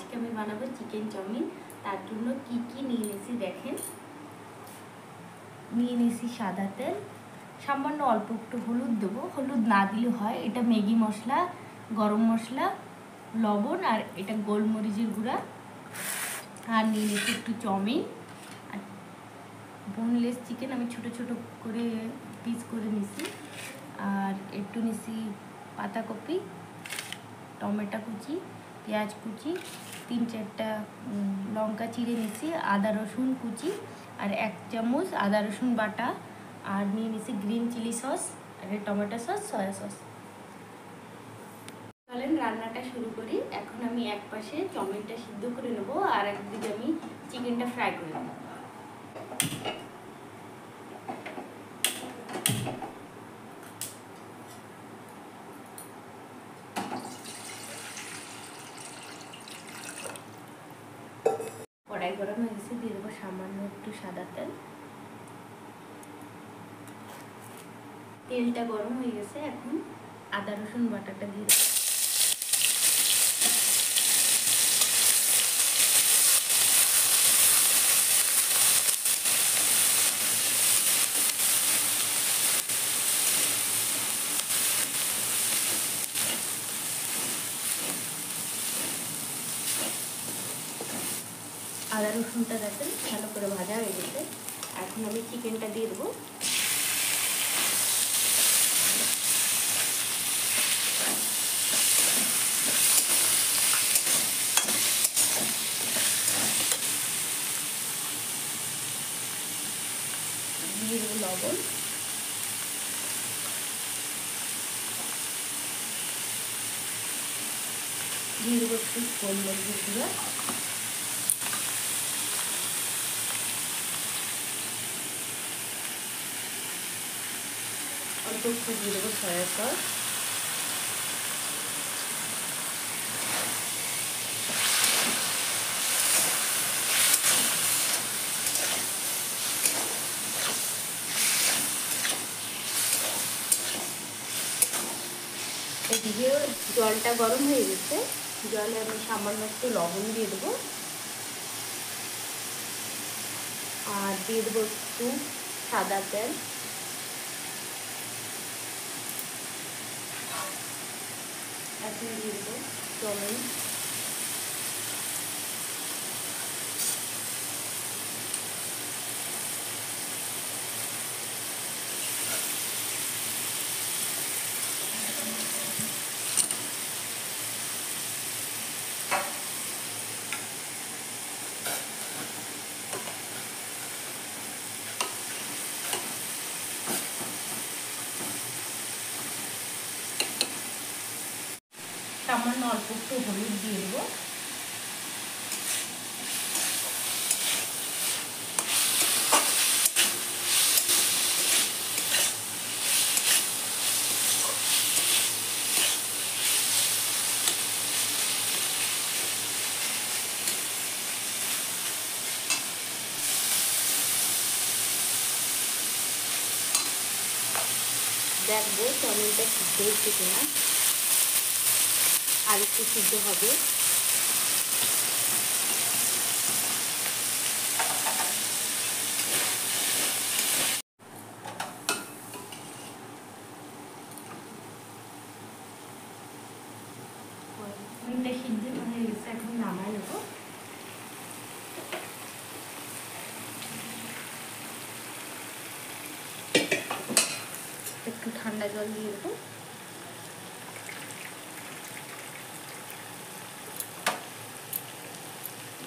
আজকে আমি বানাবো চিকেন চাউমিন। তার জন্য কি কি নিয়ে নিয়েছি দেখেন। নিয়ে নিয়েছি সাদা তেল, সামান্য অল্প একটু হলুদ দেবো, হলুদ না দিলে হয়। এটা ম্যাগি মশলা, গরম মশলা, লবণ আর এটা গোলমরিচের গুঁড়া। আর নিয়ে নিয়েছি একটু চাউমিন আর বোনলেস চিকেন আমি ছোট ছোট করে পিস করে নিয়েছি। আর একটু নিয়েছি পাতাকপি, টমেটো কুচি, পেঁয়াজ কুচি, 3-4টা লঙ্কা চিড়ে নিয়েছি, আদা রসুন কুচি আর 1 চামচ আদা রসুন বাটা। আর নিয়ে নিয়েছি গ্রিন চিলি সস আর টমেটো সস, সয়া সস। চলেন রান্নাটা শুরু করি। এখন আমি এক পাশে চাউমিনটা সিদ্ধ করে নেব আর একদিকে আমি চিকেনটা ফ্রাই করে নেব। কড়াই গরম হয়ে গেছে, দিয়ে দেবো সামান্য একটু সাদা তেল। তেলটা গরম হয়ে গেছে, এখন আদা রসুন বাটাটা দিয়ে দেবো। আদা রসুনটা দেখেন ভালো করে ভাজা হয়ে গেছে, এখন আমি চিকেনটা দিয়ে দেবো। দিয়ে দেবো লবণ, দিয়ে দেবো একটু গোলমরিচের গুঁড়া, অল্প একটু দিয়ে দেবো সয়া সস, এদিকে জলটা গরম হয়ে গেছে, জলে আমি সামান্য একটু লবণ দিয়ে দেবো আর দিয়ে দেবো একটু সাদা তেল। এখন দিয়ে দেবো চাউমিন, সামান্য অল্প একটু হলুদ দিয়ে দেবো। দেখবো চাউমিনটা সিদ্ধ হচ্ছে কিনা, আর একটু সিদ্ধ হবে। চাউমিনটা সিদ্ধ হয়ে গেছে, এখন নামাই নেবো। একটু ঠান্ডা জল দিয়ে দেবো।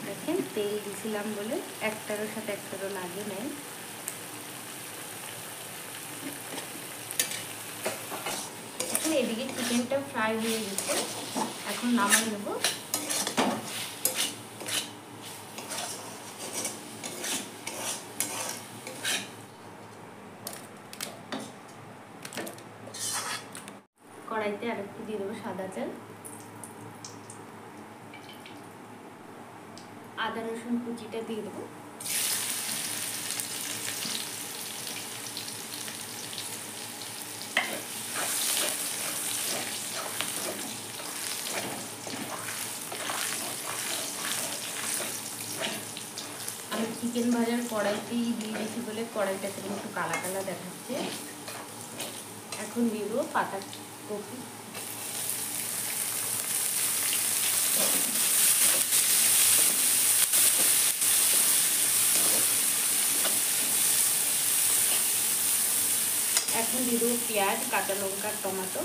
দেখেন তেল দিয়েছিলাম বলে একটারও সাথে একটারও লাগে নাই। এখন এদিকে চিকেনটা ফ্রাই হয়ে গেছে, এখন নামাই নেবো। কড়াইতে আর একটু দিয়ে দেবো সাদা তেল, আদা রসুন কুচিটা দিয়ে দেবো, চিকেন ভাজার কড়াইতেই দিয়ে দিয়েছি বলে কড়াইটা থেকে একটু কালা কালা দেখাচ্ছে। এখন দিয়ে দেবো পাতাকপি। এখন দিয়ে দেবো পেঁয়াজ, কাঁচা লঙ্কা, টমেটো।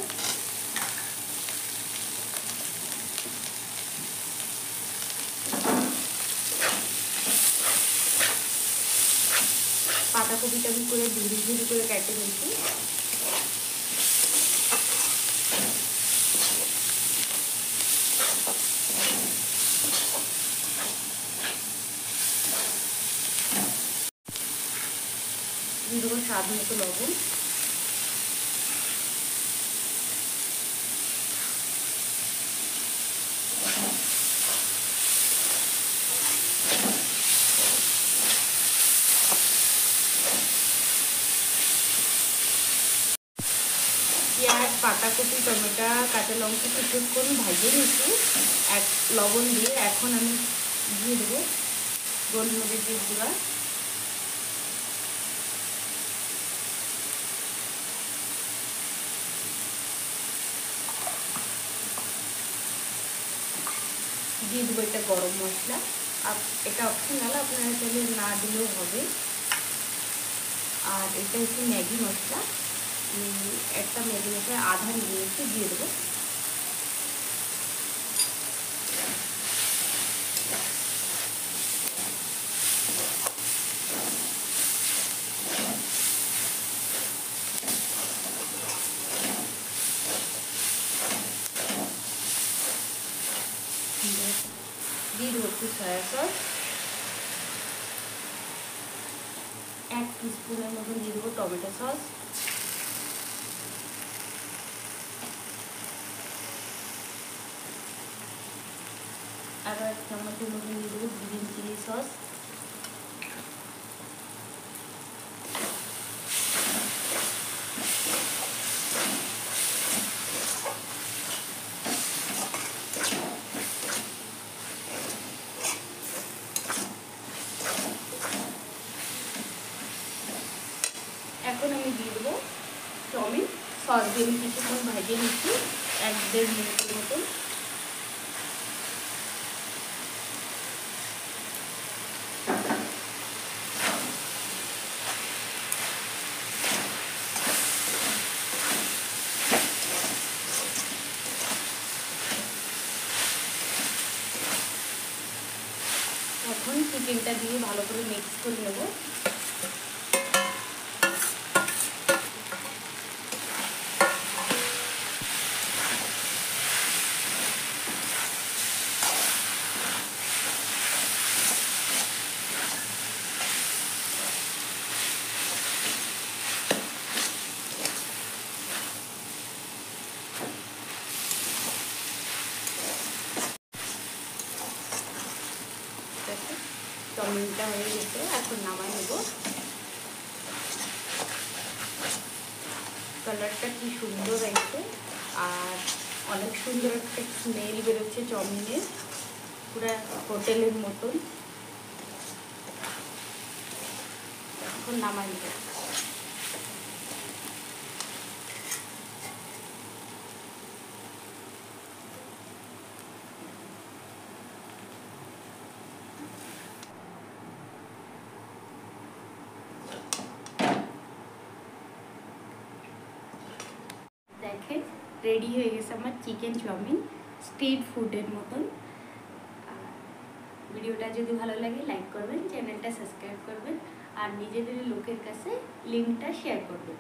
পাতাকপিটা আমি করে ঝুড়ি ঝুড়ি করে কেটে নিয়েছি। দিয়ে দেবো স্বাদ মতো লবণ। পেঁয়াজ, পাতাকপি, টমেটো, কাঁচা লঙ্কা কিছুক্ষণ ভাজিয়ে নিচ্ছি লবণ দিয়ে। এখন আমি দিয়ে দেবো গোলমরিচের গুঁড়া, দিয়ে দেবো এটা গরম মশলা। এটা অপশনাল, আপনারা চাইলে না দিলেও হবে। আর এটা হচ্ছে ম্যাগি মশলা, একটা ম্যাগি মশলা আধা নিয়েছি, দিয়ে দেবো। দিয়ে দেবো একটু সয়া সস, 1 টিস্পুনের মতন দিয়ে দেবো টমেটো সস, আরও 1 চামচের মতন দিয়ে দেবো গ্রিন চিলি সস, এখন আমি দিয়ে দেবো চাউমিন। সস দিয়ে আমি কিছুক্ষণ ভাজিয়ে নিচ্ছি 1-1.5 মিনিটের মতন। এখন চিকেনটা দিয়ে ভালো করে মিক্স করে নেব। চাউমিনটা হয়ে গেছে, এখন নামাই নেব। কালারটা কি সুন্দর হয়েছে, আর অনেক সুন্দর একটা স্মেল বেরোচ্ছে চাউমিনের, পুরো হোটেলের মতন। এখন নামাই নেব। দেখেন রেডি হয়ে গেছে আমার চিকেন চাউমিন, স্ট্রিট ফুডের মতন। ভিডিওটা যদি ভালো লাগে লাইক করবেন, চ্যানেলটা সাবস্ক্রাইব করবেন, আর নিজেদের লোকের কাছে লিঙ্কটা শেয়ার করবেন।